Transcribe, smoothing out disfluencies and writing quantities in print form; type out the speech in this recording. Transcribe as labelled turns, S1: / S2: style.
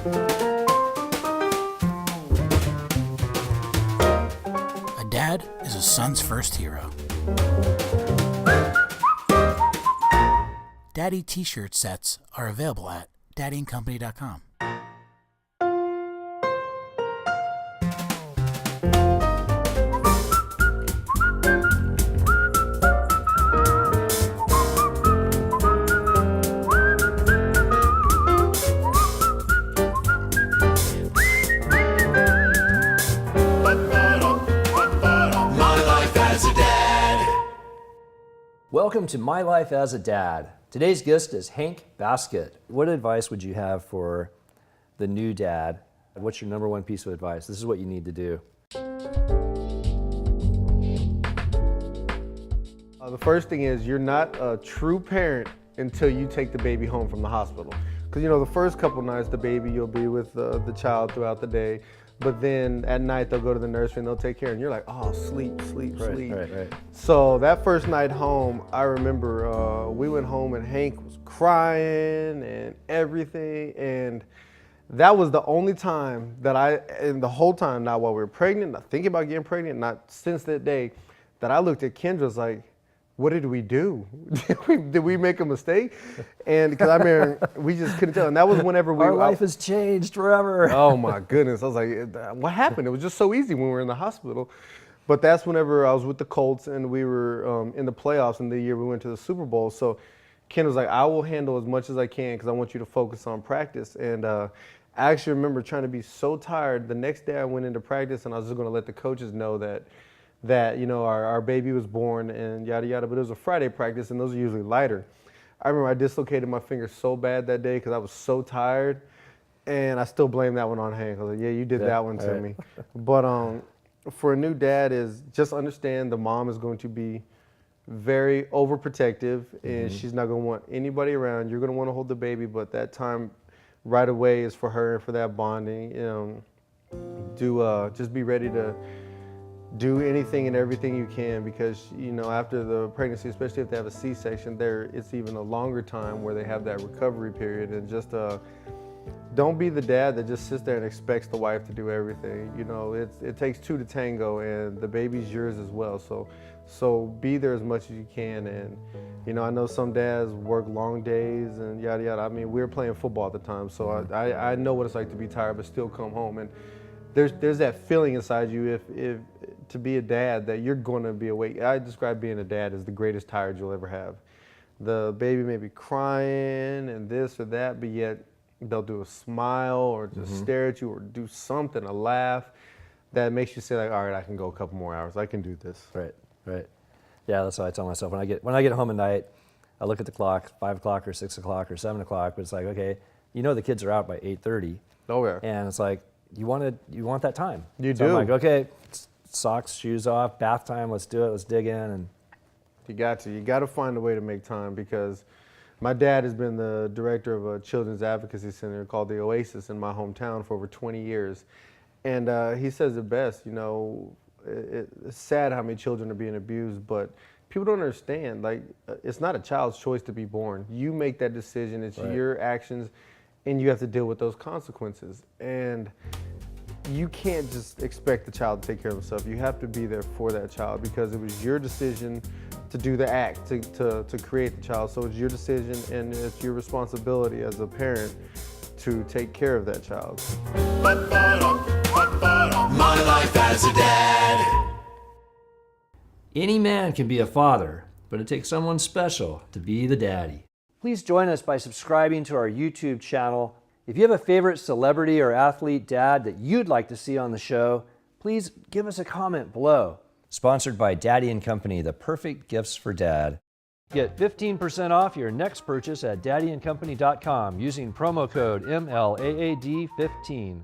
S1: A dad is a son's first hero. Daddy t-shirt sets are available at daddyandcompany.com.
S2: Welcome to My Life as a Dad. Today's guest is Hank Baskett. What advice would you have for the new dad? What's your number one piece of advice? This is what you need to do.
S3: The first thing is you're not a true parent until you take the baby home from the hospital. Because the first couple nights the baby, you'll be with the child throughout the day. But then at night they'll go to the nursery and they'll take care, and you're like, oh, sleep.
S2: Right.
S3: So that first night home, I remember we went home and Hank was crying and everything, and that was the only time that and the whole time, not while we were pregnant, not thinking about getting pregnant, not since that day, that I looked at Kendra was like, what did we do? Did we make a mistake? And because I mean, we just couldn't tell. And that was whenever
S2: Our life has changed forever.
S3: Oh my goodness. I was like, what happened? It was just so easy when we were in the hospital. But that's whenever I was with the Colts and we were in the playoffs in the year we went to the Super Bowl. So Ken was like, I will handle as much as I can because I want you to focus on practice. And I actually remember trying to be so tired. The next day I went into practice and I was just going to let the coaches know that our baby was born and yada yada, but it was a Friday practice and those are usually lighter. I remember I dislocated my finger so bad that day because I was so tired, and I still blame that one on Hank. I was like, yeah, you did that one to me. But for a new dad is just understand the mom is going to be very overprotective and she's not going to want anybody around. You're going to want to hold the baby, but that time right away is for her and for that bonding. Just be ready to do anything and everything you can because, after the pregnancy, especially if they have a C-section, it's even a longer time where they have that recovery period. And just don't be the dad that just sits there and expects the wife to do everything. It takes two to tango, and the baby's yours as well. So be there as much as you can. And, I know some dads work long days and yada, yada. I mean, we were playing football at the time, so I know what it's like to be tired but still come home. And there's that feeling inside you if to be a dad that you're going to be awake. I describe being a dad as the greatest tired you'll ever have. The baby may be crying and this or that, but yet they'll do a smile or just stare at you or do something, a laugh that makes you say like, all right, I can go a couple more hours. I can do this.
S2: Right. Yeah, that's what I tell myself. When I get home at night, I look at the clock, 5 o'clock or 6 o'clock or 7 o'clock, but it's like, okay, the kids are out by 8:30.
S3: Oh yeah.
S2: And it's like, you want that time.
S3: You
S2: so
S3: do.
S2: I'm like, okay, socks, shoes off, bath time, let's do it, let's dig in. And
S3: you got to find a way to make time, because my dad has been the director of a children's advocacy center called the Oasis in my hometown for over 20 years. And he says it best, it's sad how many children are being abused, but people don't understand, like, it's not a child's choice to be born. You make that decision, it's your actions, and you have to deal with those consequences. And you can't just expect the child to take care of himself. You have to be there for that child because it was your decision to do the act, to create the child. So it's your decision and it's your responsibility as a parent to take care of that child.
S4: My life as a dad.
S2: any man can be a father, but it takes someone special to be the daddy. Please join us by subscribing to our YouTube channel. If you have a favorite celebrity or athlete dad that you'd like to see on the show, please give us a comment below. Sponsored by Daddy and Company, the perfect gifts for dad. Get 15% off your next purchase at daddyandcompany.com using promo code MLAAD15.